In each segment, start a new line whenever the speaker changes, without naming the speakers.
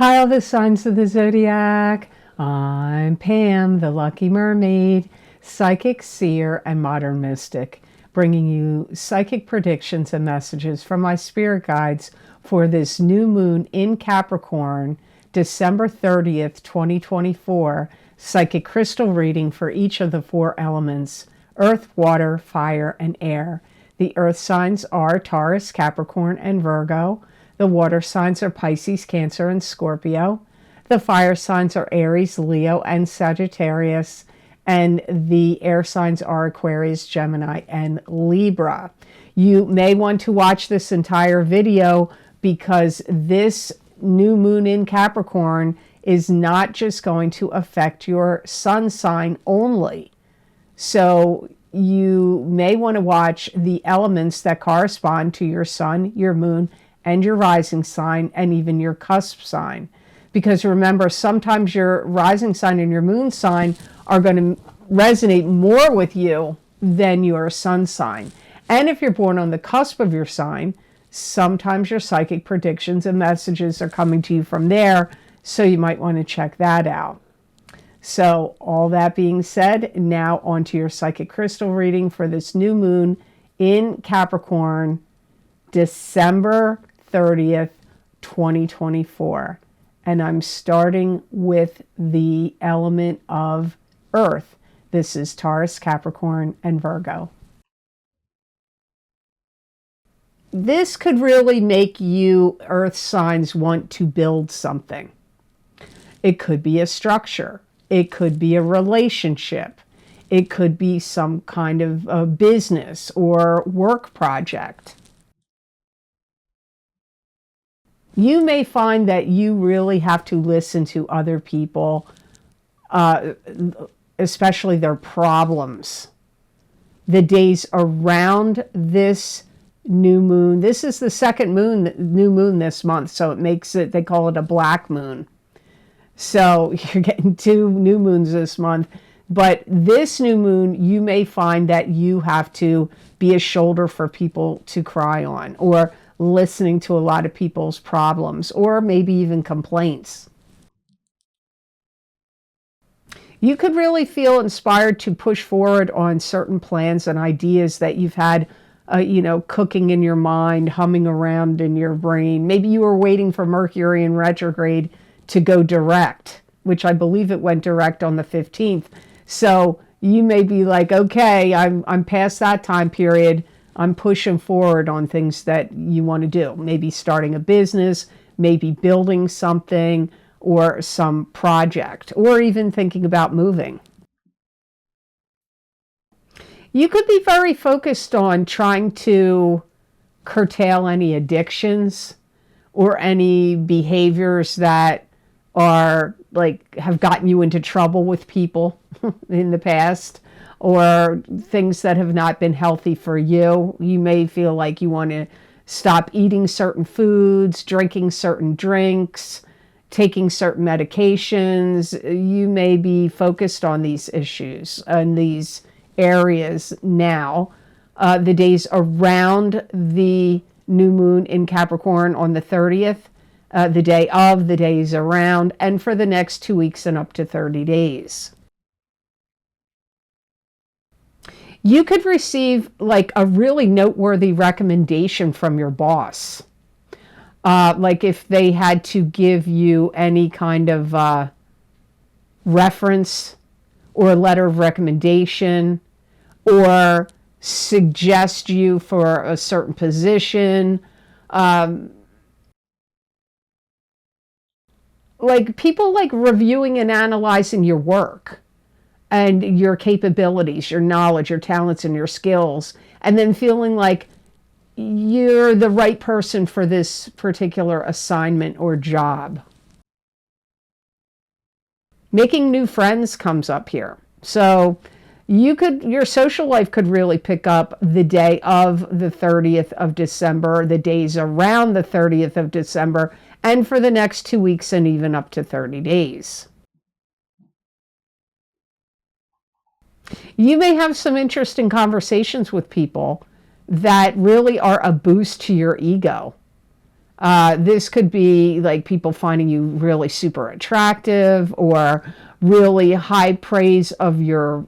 Hi, all the signs of the zodiac. I'm Pam, the Lucky Mermaid, psychic, seer, and modern mystic, bringing you psychic predictions and messages from my spirit guides for this new moon in Capricorn, December 30th, 2024, psychic crystal reading for each of the four elements: earth, water, fire, and air. The earth signs are Taurus, Capricorn, and Virgo. The water signs are Pisces, Cancer, and Scorpio. The fire signs are Aries, Leo, and Sagittarius. And the air signs are Aquarius, Gemini, and Libra. You may want to watch this entire video because this new moon in Capricorn is not just going to affect your sun sign only. So you may want to watch the elements that correspond to your sun, your moon, and your rising sign, and even your cusp sign. Because remember, sometimes your rising sign and your moon sign are going to resonate more with you than your sun sign. And if you're born on the cusp of your sign, sometimes your psychic predictions and messages are coming to you from there, so you might want to check that out. So all that being said, now onto your psychic crystal reading for this new moon in Capricorn, December 30th, 2024. And I'm starting with the element of earth. This is Taurus, Capricorn, and Virgo. This could really make you earth signs want to build something. It could be a structure. It could be a relationship. It could be some kind of a business or work project. You may find that you really have to listen to other people, especially their problems. The days around this new moon, this is the second new moon this month, so it makes it, they call it a black moon. So you're getting two new moons this month. But this new moon, you may find that you have to be a shoulder for people to cry on, or listening to a lot of people's problems, or maybe even complaints. You could really feel inspired to push forward on certain plans and ideas that you've had, cooking in your mind, humming around in your brain. Maybe you were waiting for Mercury in retrograde to go direct, which I believe it went direct on the 15th. So you may be like, okay, I'm past that time period. I'm pushing forward on things that you want to do. Maybe starting a business, maybe building something, or some project, or even thinking about moving. You could be very focused on trying to curtail any addictions or any behaviors that are have gotten you into trouble with people in the past, or things that have not been healthy for you. You may feel like you want to stop eating certain foods, drinking certain drinks, taking certain medications. You may be focused on these issues and these areas now. The days around the new moon in Capricorn on the 30th, the day of, the days around, and for the next 2 weeks and up to 30 days. You could receive a really noteworthy recommendation from your boss. If they had to give you any kind of reference or letter of recommendation, or suggest you for a certain position. People reviewing and analyzing your work and your capabilities, your knowledge, your talents, and your skills, and then feeling like you're the right person for this particular assignment or job. Making new friends comes up here. So your social life could really pick up the day of the 30th of December, the days around the 30th of December, and for the next 2 weeks and even up to 30 days. You may have some interesting conversations with people that really are a boost to your ego. This could be like people finding you really super attractive, or really high praise of your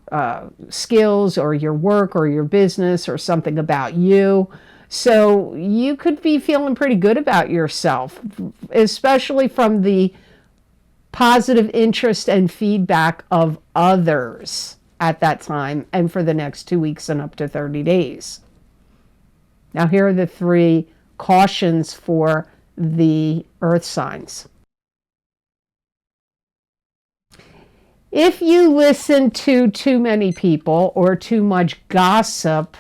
skills or your work or your business or something about you. So you could be feeling pretty good about yourself, especially from the positive interest and feedback of others at that time and for the next 2 weeks and up to 30 days. Now, here are the 3 cautions for the earth signs. If you listen to too many people or too much gossip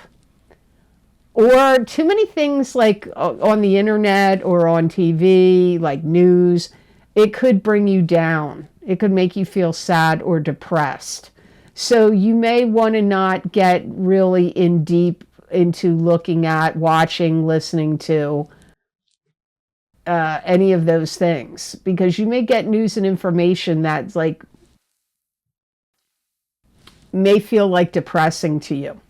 or too many things like on the internet or on TV, like news, it could bring you down. It could make you feel sad or depressed. So you may want to not get really in deep into looking at, watching, listening to any of those things, because you may get news and information that's like may feel like depressing to you.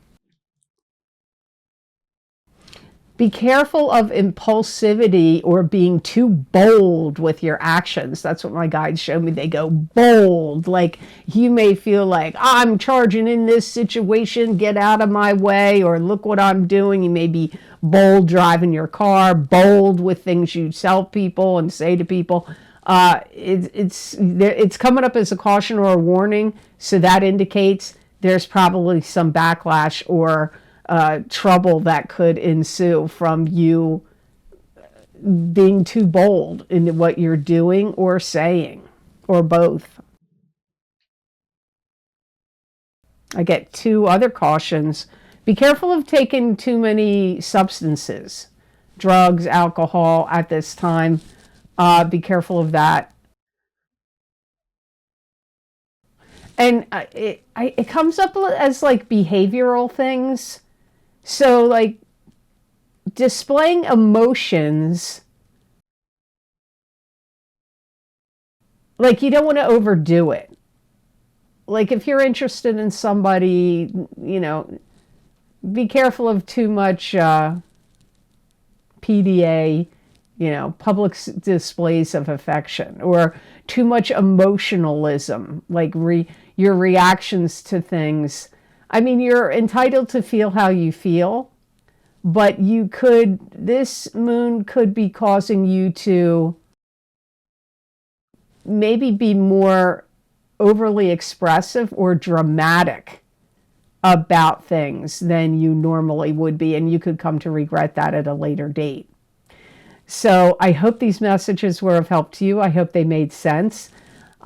Be careful of impulsivity or being too bold with your actions. That's what my guides show me. They go bold. Like you may feel like, I'm charging in this situation, get out of my way, or look what I'm doing. You may be bold driving your car, bold with things you tell people and say to people. It's coming up as a caution or a warning. So that indicates there's probably some backlash or trouble that could ensue from you being too bold in what you're doing or saying, or both. I get 2 other cautions. Be careful of taking too many substances, drugs, alcohol at this time. Be careful of that. And it comes up as like behavioral things. So like displaying emotions, like you don't want to overdo it. Like if you're interested in somebody, be careful of too much PDA, public displays of affection, or too much emotionalism, like your reactions to things. I mean, you're entitled to feel how you feel, but this moon could be causing you to maybe be more overly expressive or dramatic about things than you normally would be, and you could come to regret that at a later date. So I hope these messages were of help to you. I hope they made sense.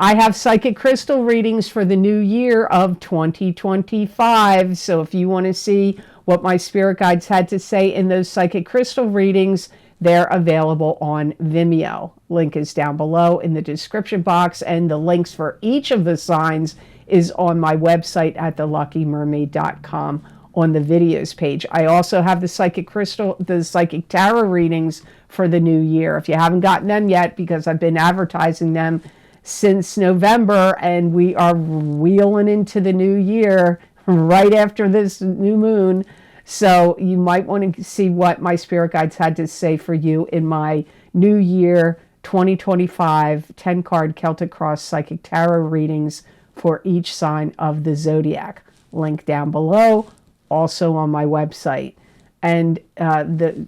I have psychic crystal readings for the new year of 2025. So if you want to see what my spirit guides had to say in those psychic crystal readings, they're available on Vimeo. Link is down below in the description box, and the links for each of the signs is on my website at theluckymermaid.com on the videos page. I also have the psychic tarot readings for the new year. If you haven't gotten them yet, because I've been advertising them since November, and we are wheeling into the new year right after this new moon. So you might want to see what my spirit guides had to say for you in my New Year 2025 10-card Celtic Cross Psychic Tarot readings for each sign of the zodiac. Link down below, also on my website. And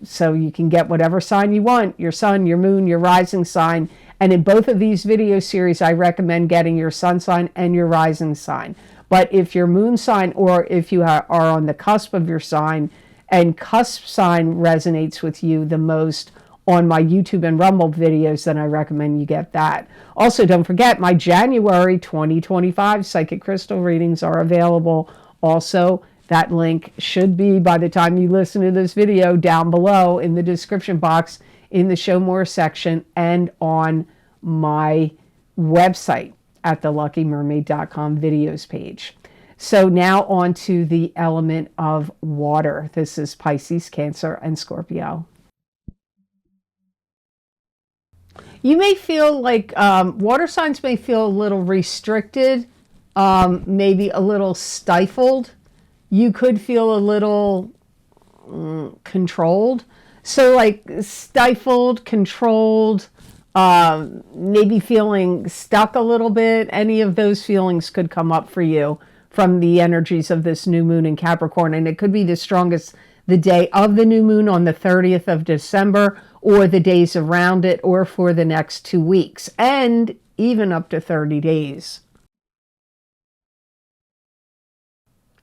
so you can get whatever sign you want, your sun, your moon, your rising sign. And in both of these video series, I recommend getting your sun sign and your rising sign. But if your moon sign, or if you are on the cusp of your sign, and cusp sign resonates with you the most on my YouTube and Rumble videos, then I recommend you get that. Also, don't forget, my January 2025 Psychic Crystal readings are available. Also, that link should be, by the time you listen to this video, down below in the description box in the Show More section and on my website at theluckymermaid.com videos page. So now on to the element of water. This is Pisces, Cancer, and Scorpio. You may feel like water signs may feel a little restricted, maybe a little stifled. You could feel a little controlled. So like stifled, controlled, maybe feeling stuck a little bit. Any of those feelings could come up for you from the energies of this new moon in Capricorn. And it could be the strongest the day of the new moon on the 30th of December, or the days around it, or for the next 2 weeks, and even up to 30 days.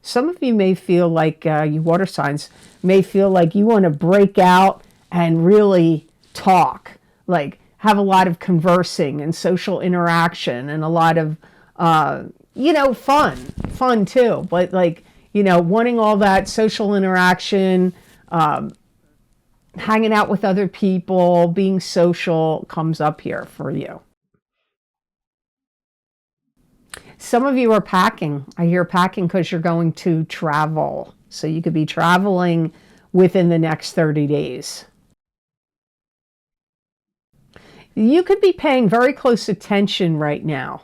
Some of you may feel like, you water signs, may feel like you want to break out and really talk, like have a lot of conversing and social interaction and a lot of, fun too, but like, wanting all that social interaction, hanging out with other people, being social comes up here for you. Some of you are packing. I hear packing because you're going to travel. So you could be traveling within the next 30 days. You could be paying very close attention right now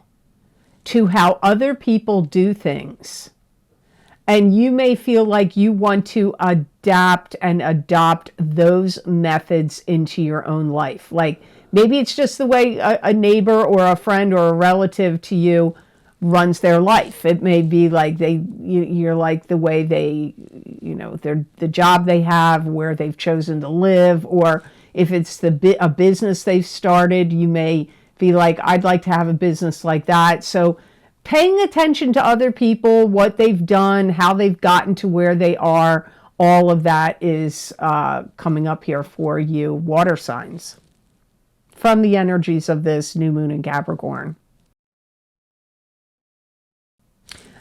to how other people do things. And you may feel like you want to adapt and adopt those methods into your own life. Like maybe it's just the way a neighbor or a friend or a relative to you runs their life. It may be like you're like the way they, the job they have, where they've chosen to live, or if it's a business they've started, you may be like, I'd like to have a business like that. So paying attention to other people, what they've done, how they've gotten to where they are, all of that is coming up here for you, water signs, from the energies of this new moon in Capricorn.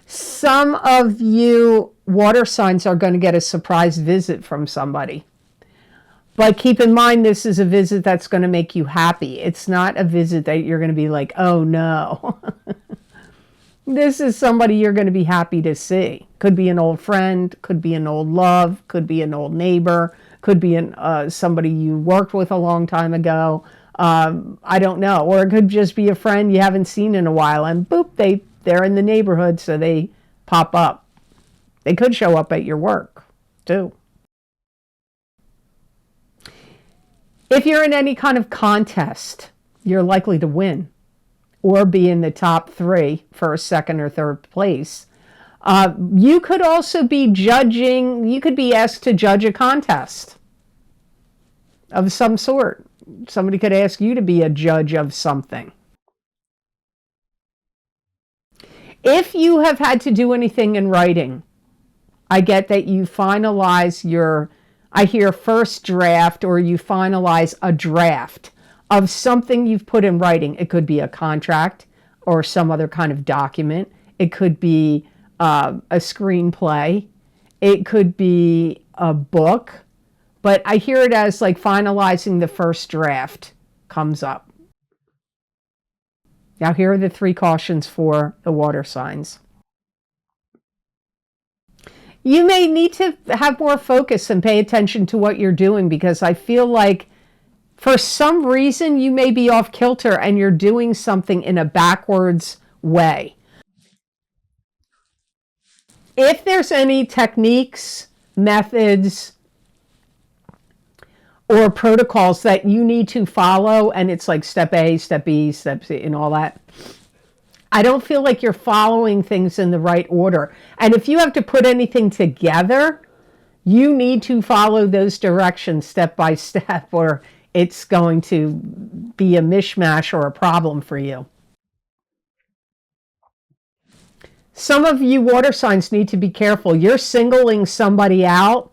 Some of you water signs are going to get a surprise visit from somebody. But keep in mind, this is a visit that's going to make you happy. It's not a visit that you're going to be like, oh no. This is somebody you're going to be happy to see. Could be an old friend, could be an old love, could be an old neighbor, could be somebody you worked with a long time ago. I don't know. Or it could just be a friend you haven't seen in a while, and boop, they're in the neighborhood, so they pop up. They could show up at your work, too. If you're in any kind of contest, you're likely to win or be in the top 3 for second or third place. You could also be judging, you could be asked to judge a contest of some sort. Somebody could ask you to be a judge of something. If you have had to do anything in writing, I get that you finalize I hear first draft, or you finalize a draft of something you've put in writing. It could be a contract or some other kind of document. It could be a screenplay. It could be a book. But I hear it as like finalizing the first draft comes up. Now, here are the 3 cautions for the water signs. You may need to have more focus and pay attention to what you're doing, because I feel like for some reason you may be off kilter and you're doing something in a backwards way. If there's any techniques, methods, or protocols that you need to follow, and it's like step A, step B, step C, and all that, I don't feel like you're following things in the right order. And if you have to put anything together, you need to follow those directions step by step, or it's going to be a mishmash or a problem for you. Some of you water signs need to be careful. You're singling somebody out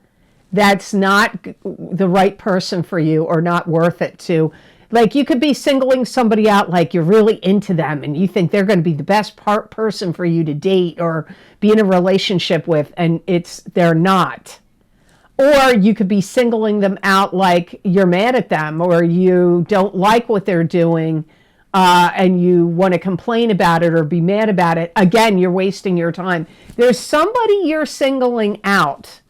that's not the right person for you, or not worth it to. Like, you could be singling somebody out like you're really into them and you think they're going to be the best person for you to date or be in a relationship with, and they're not. Or you could be singling them out like you're mad at them, or you don't like what they're doing, and you want to complain about it or be mad about it. Again, you're wasting your time. There's somebody you're singling out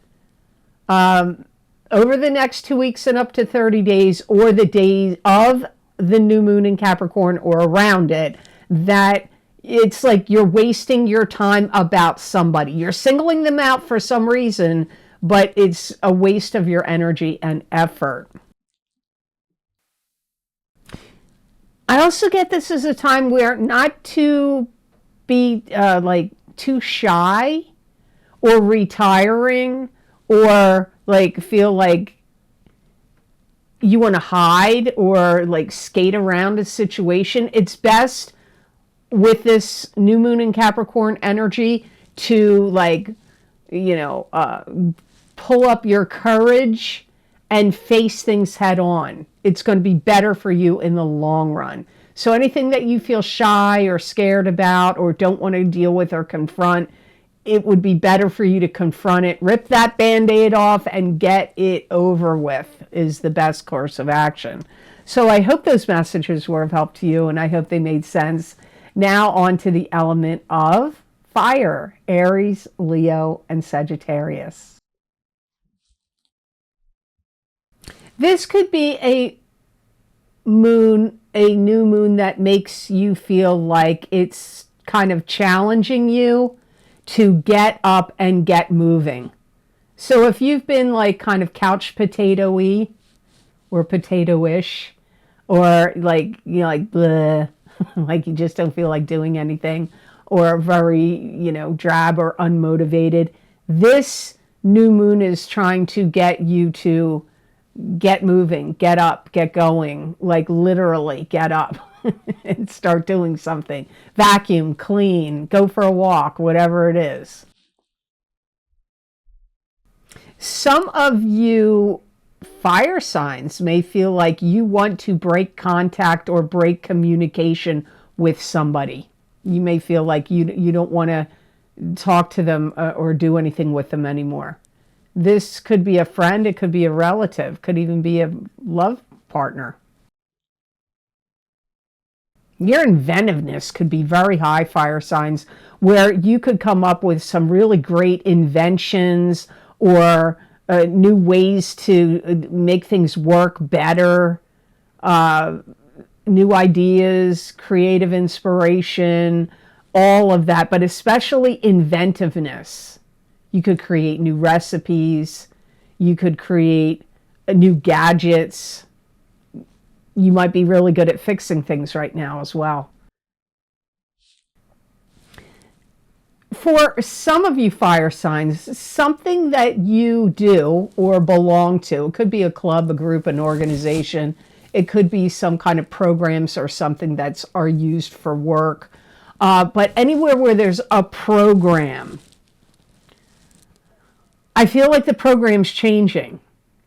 over the next 2 weeks and up to 30 days, or the days of the new moon in Capricorn or around it, that it's like you're wasting your time about somebody. You're singling them out for some reason, but it's a waste of your energy and effort. I also get this as a time where not to be like too shy or retiring, or like feel like you want to hide or like skate around a situation. It's best with this new moon in Capricorn energy to like, pull up your courage and face things head on. It's going to be better for you in the long run. So anything that you feel shy or scared about or don't want to deal with or confront, it would be better for you to confront it, rip that Band-Aid off, and get it over with is the best course of action. So I hope those messages were of help to you, and I hope they made sense. Now on to the element of fire, Aries, Leo, and Sagittarius. This could be a new moon that makes you feel like it's kind of challenging you to get up and get moving. So if you've been like kind of couch potato-y or potato-ish, or like, like bleh, like you just don't feel like doing anything, or very, drab or unmotivated, this new moon is trying to get you to get moving, get up, get going, like literally get up and start doing something. Vacuum, clean, go for a walk, whatever it is. Some of you fire signs may feel like you want to break contact or break communication with somebody. You may feel like you don't want to talk to them or do anything with them anymore. This could be a friend, it could be a relative, could even be a love partner. Your inventiveness could be very high, fire signs, where you could come up with some really great inventions or new ways to make things work better, new ideas, creative inspiration, all of that, but especially inventiveness. You could create new recipes. You could create new gadgets. You might be really good at fixing things right now as well. For some of you fire signs, something that you do or belong to, it could be a club, a group, an organization. It could be some kind of programs or something that's are used for work. But anywhere where there's a program, I feel like the program's changing.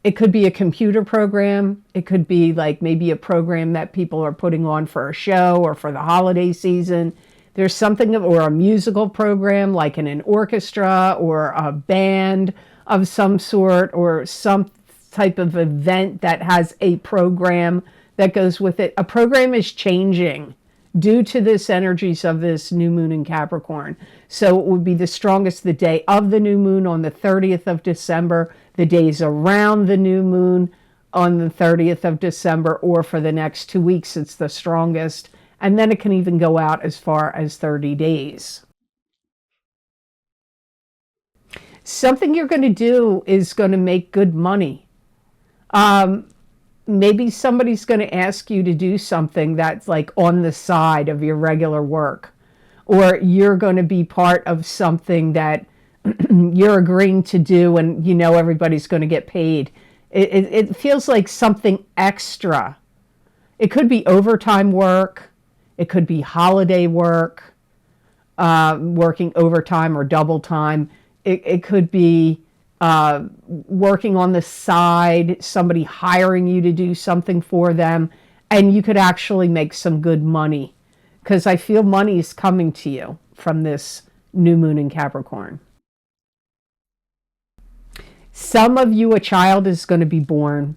It could be a computer program. It could be like maybe a program that people are putting on for a show or for the holiday season. There's something, or a musical program like in an orchestra or a band of some sort, or some type of event that has a program that goes with it. A program is changing due to this energies of this new moon in Capricorn. So it would be the strongest the day of the new moon on the 30th of December, the days around the new moon on the 30th of December, or for the next 2 weeks, it's the strongest. And then it can even go out as far as 30 days. Something you're going to do is going to make good money. Maybe somebody's going to ask you to do something that's like on the side of your regular work, or you're going to be part of something that you're agreeing to do, and everybody's going to get paid. It feels like something extra. It could be overtime work. It could be holiday work, working overtime or double time. It could be working on the side, somebody hiring you to do something for them, and you could actually make some good money, because I feel money is coming to you from this new moon in Capricorn. Some of you, a child is going to be born,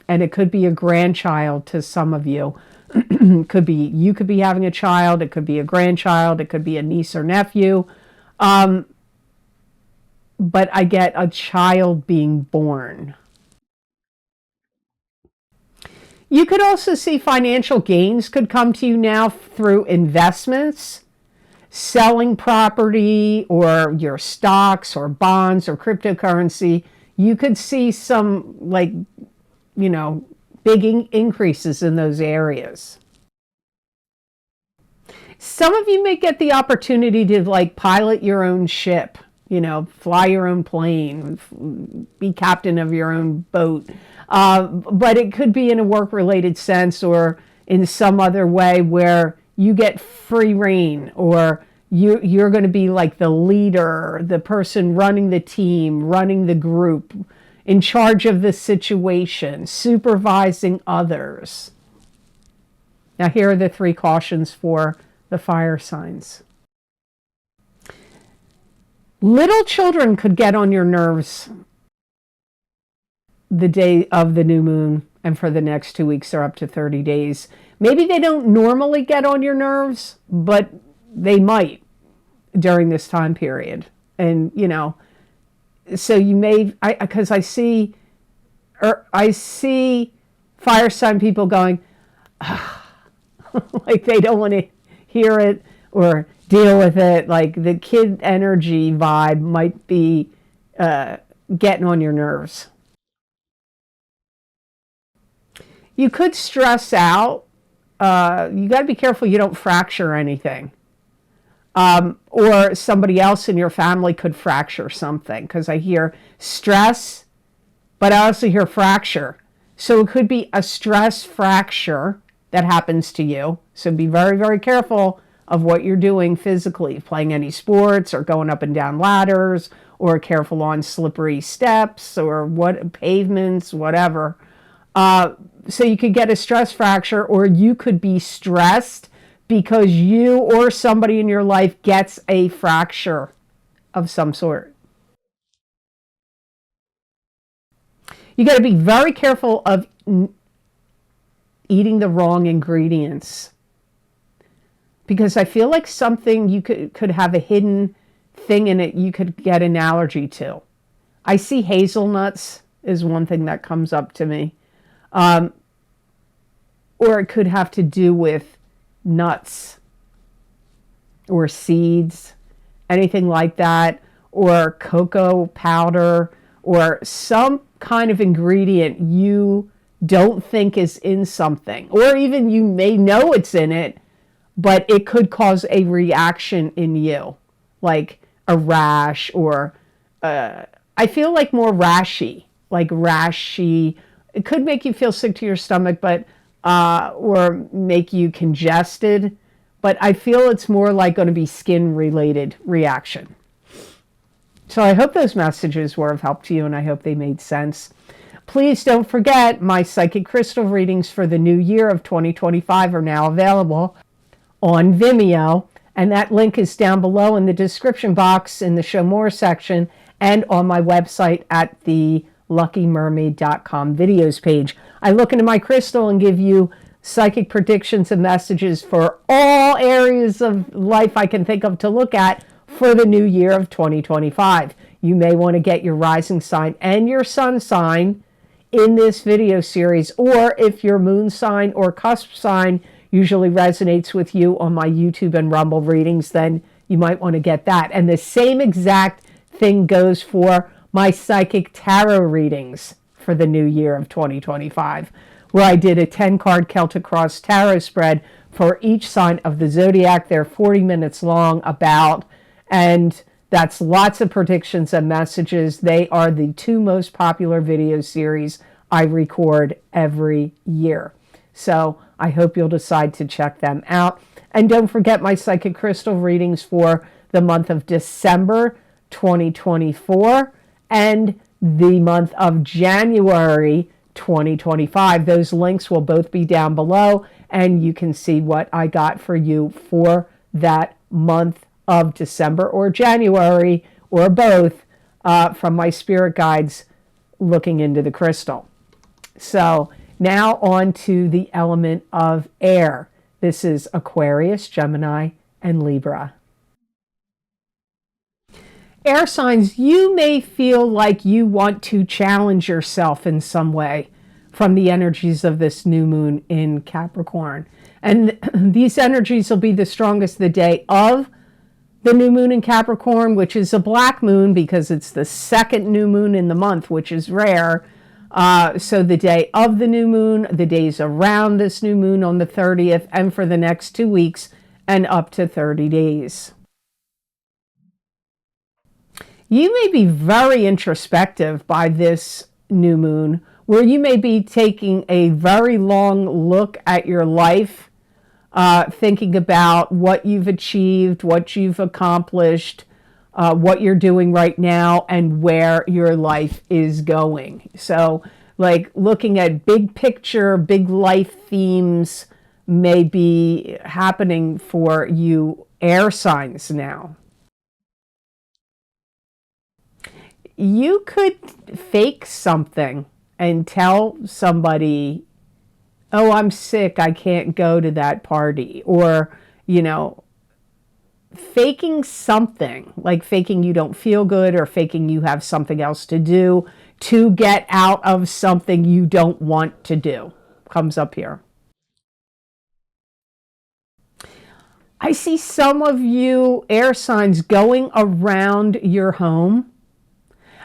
and it could be a grandchild to some of you. Could be, you could be having a child, it could be a grandchild, it could be a niece or nephew. But I get a child being born. You could also see financial gains could come to you now through investments, selling property or your stocks or bonds or cryptocurrency. you could see some, like, big increases in those areas. Some of you may get the opportunity to, like, pilot your own ship, fly your own plane, be captain of your own boat. But it could be in a work-related sense or in some other way where you get free reign, or you're going to be like the leader, the person running the team, running the group, in charge of the situation, supervising others. Now, here are the 3 cautions for the fire signs. Little children could get on your nerves the day of the new moon and for the next 2 weeks or up to 30 days. Maybe they don't normally get on your nerves, but they might during this time period. And, so you may, because I see fire sign people going, like they don't want to hear it or deal with it. Like the kid energy vibe might be getting on your nerves. You could stress out. You got to be careful you don't fracture anything. Or somebody else in your family could fracture something, because I hear stress, but I also hear fracture. So it could be a stress fracture that happens to you. So be very, very careful of what you're doing physically, playing any sports or going up and down ladders, or careful on slippery steps or pavements, whatever. So you could get a stress fracture, or you could be stressed because you or somebody in your life gets a fracture of some sort. You got to be very careful of eating the wrong ingredients, because I feel like something you could have a hidden thing in it you could get an allergy to. I see hazelnuts is one thing that comes up to me. Or it could have to do with nuts or seeds, anything like that, or cocoa powder, or some kind of ingredient you don't think is in something, or even you may know it's in it, but it could cause a reaction in you, like a rash, or I feel like more rashy, like rashy. It could make you feel sick to your stomach, but or make you congested, but I feel it's more like going to be skin-related reaction. So I hope those messages were of help to you, and I hope they made sense. Please don't forget, my psychic crystal readings for the new year of 2025 are now available on Vimeo, and that link is down below in the description box in the Show More section and on my website at the LuckyMermaid.com videos page. I look into my crystal and give you psychic predictions and messages for all areas of life I can think of to look at for the new year of 2025. You may want to get your rising sign and your sun sign in this video series, or if your moon sign or cusp sign usually resonates with you on my YouTube and Rumble readings, then you might want to get that. And the same exact thing goes for my psychic tarot readings for the new year of 2025, where I did a 10-card Celtic Cross tarot spread for each sign of the zodiac. They're 40 minutes long about, and that's lots of predictions and messages. They are the 2 most popular video series I record every year. So I hope you'll decide to check them out. And don't forget my psychic crystal readings for the month of December 2024 and the month of January 2025. Those links will both be down below, and you can see what I got for you for that month of December or January, or both, from my spirit guides looking into the crystal. So now on to the element of air. This is Aquarius, Gemini, and Libra. Air signs, you may feel like you want to challenge yourself in some way from the energies of this new moon in Capricorn. And these energies will be the strongest the day of the new moon in Capricorn, which is a black moon because it's the second new moon in the month, which is rare. So the day of the new moon, the days around this new moon on the 30th, and for the next 2 weeks and up to 30 days. You may be very introspective by this new moon, where you may be taking a very long look at your life, thinking about what you've achieved, what you've accomplished, what you're doing right now, and where your life is going. So, like, looking at big picture, big life themes may be happening for you air signs now. You could fake something and tell somebody, oh, I'm sick, I can't go to that party. Or, faking something, like faking you don't feel good or faking you have something else to do to get out of something you don't want to do, comes up here. I see some of you air signs going around your home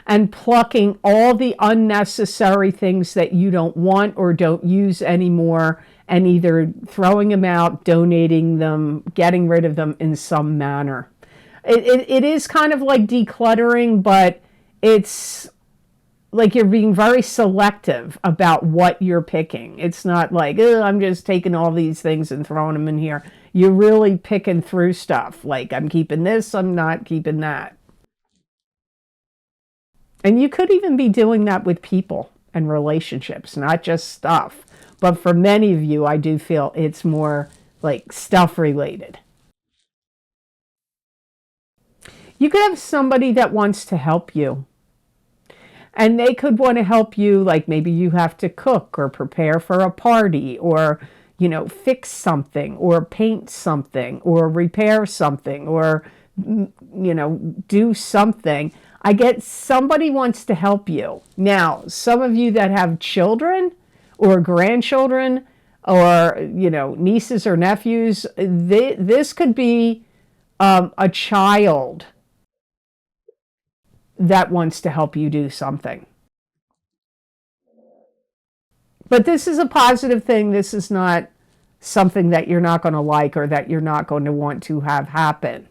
and plucking all the unnecessary things that you don't want or don't use anymore, and either throwing them out, donating them, getting rid of them in some manner. It is kind of like decluttering, but it's like you're being very selective about what you're picking. It's not like, oh, I'm just taking all these things and throwing them in here. You're really picking through stuff. Like, I'm keeping this, I'm not keeping that. And you could even be doing that with people and relationships, not just stuff. But for many of you, I do feel it's more like stuff related. You could have somebody that wants to help you. And they could want to help you, like maybe you have to cook or prepare for a party or, fix something or paint something or repair something or, do something. I get somebody wants to help you. Now, some of you that have children or grandchildren or, nieces or nephews, this could be a child that wants to help you do something. But this is a positive thing. This is not something that you're not going to like or that you're not going to want to have happen.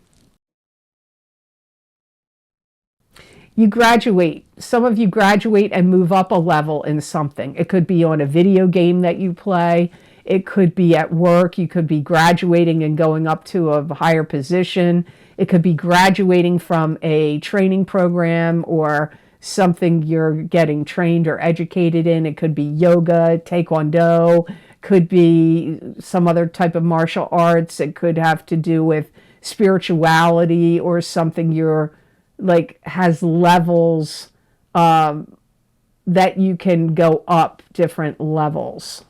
You graduate. Some of you graduate and move up a level in something. It could be on a video game that you play. It could be at work. You could be graduating and going up to a higher position. It could be graduating from a training program or something you're getting trained or educated in. It could be yoga, taekwondo, could be some other type of martial arts. It could have to do with spirituality or something you're like has levels that you can go up different levels.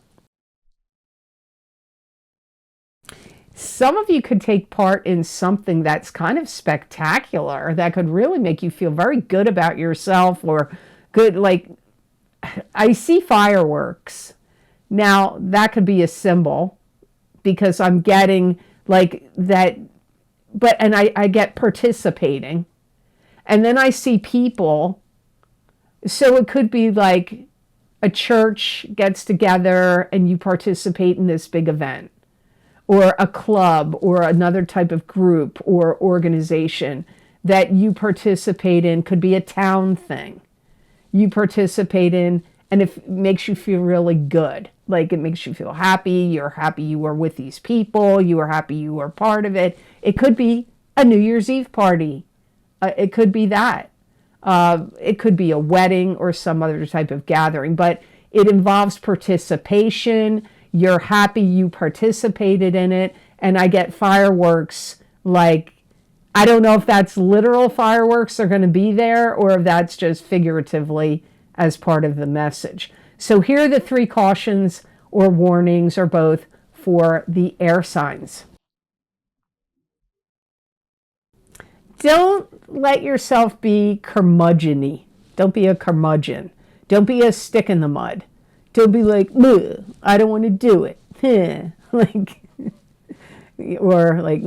Some of you could take part in something that's kind of spectacular that could really make you feel very good about yourself or good, like I see fireworks. Now that could be a symbol because I'm getting like that, and I get participating. And then I see people, so it could be like a church gets together and you participate in this big event, or a club or another type of group or organization that you participate in, could be a town thing you participate in, and it makes you feel really good. Like it makes you feel happy, you're happy you were with these people, you are happy you were part of it. It could be a New Year's Eve party. It could be that. It could be a wedding or some other type of gathering, but it involves participation. You're happy you participated in it, and I get fireworks. Like, I don't know if that's literal fireworks are going to be there or if that's just figuratively as part of the message. So here are the 3 cautions or warnings or both for the air signs. Don't let yourself be curmudgeon-y. Don't be a curmudgeon. Don't be a stick in the mud. Don't be like, I don't want to do it. Like, or like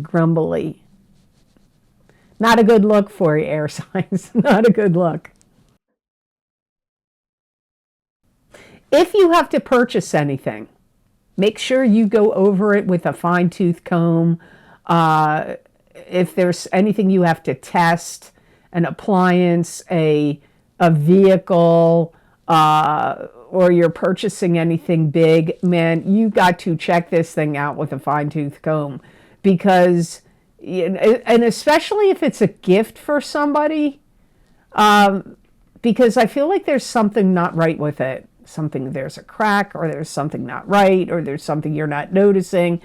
grumbly. Not a good look for you, air signs. Not a good look. If you have to purchase anything, make sure you go over it with a fine-tooth comb. If there's anything you have to test, an appliance, a vehicle, or you're purchasing anything big, man, you got to check this thing out with a fine-tooth comb. Because, and especially if it's a gift for somebody, because I feel like there's something not right with it. There's a crack, or there's something not right, or there's something you're not noticing.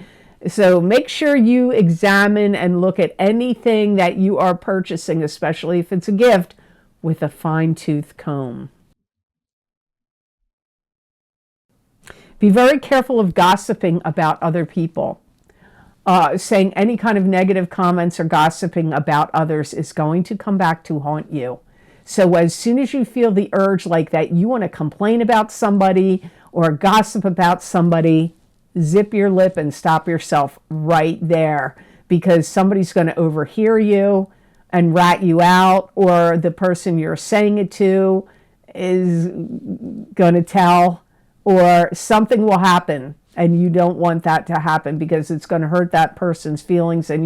So make sure you examine and look at anything that you are purchasing, especially if it's a gift, with a fine-tooth comb. Be very careful of gossiping about other people. Saying any kind of negative comments or gossiping about others is going to come back to haunt you. So as soon as you feel the urge like that, you want to complain about somebody or gossip about somebody, zip your lip and stop yourself right there, because somebody's going to overhear you and rat you out, or the person you're saying it to is going to tell, or something will happen, and you don't want that to happen because it's going to hurt that person's feelings, and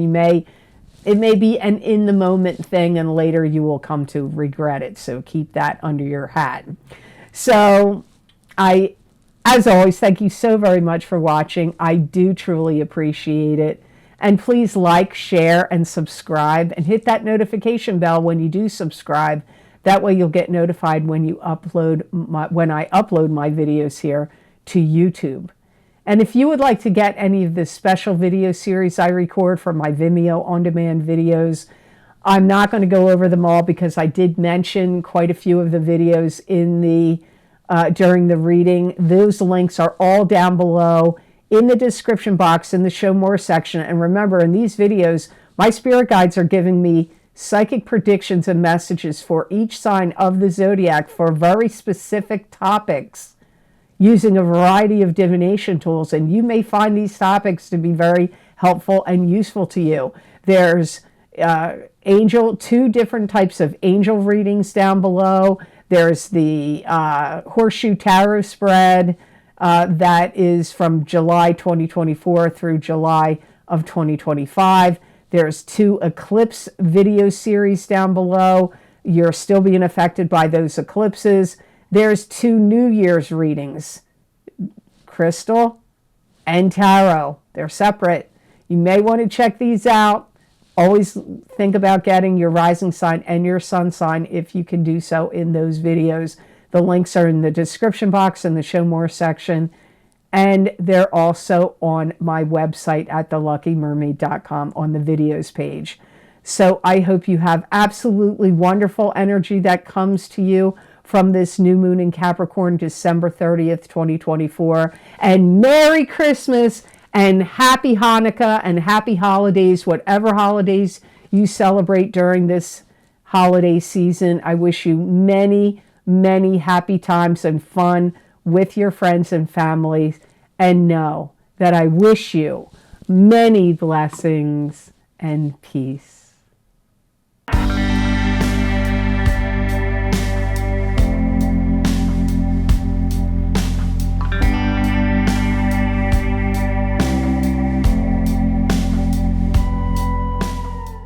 it may be an in the moment thing, and later you will come to regret it. So keep that under your hat. So as always, thank you so very much for watching. I do truly appreciate it. And please like, share, and subscribe, and hit that notification bell when you do subscribe. That way you'll get notified when I upload my videos here to YouTube. And if you would like to get any of the special video series I record for my Vimeo on-demand videos, I'm not going to go over them all because I did mention quite a few of the videos in the during the reading. Those links are all down below in the description box in the Show More section. And remember, in these videos, my spirit guides are giving me psychic predictions and messages for each sign of the zodiac for very specific topics, using a variety of divination tools, and you may find these topics to be very helpful and useful to you. There's two different types of angel readings down below. There's the Horseshoe Tarot spread that is from July 2024 through July of 2025. There's 2 eclipse video series down below. You're still being affected by those eclipses. There's 2 New Year's readings, Crystal and Tarot. They're separate. You may want to check these out. Always think about getting your rising sign and your sun sign if you can do so in those videos. The links are in the description box in the Show More section. And they're also on my website at theluckymermaid.com on the videos page. So I hope you have absolutely wonderful energy that comes to you from this new moon in Capricorn, December 30th, 2024. And Merry Christmas and Happy Hanukkah and Happy Holidays, whatever holidays you celebrate during this holiday season. I wish you many, many happy times and fun with your friends and families. And know that I wish you many blessings and peace.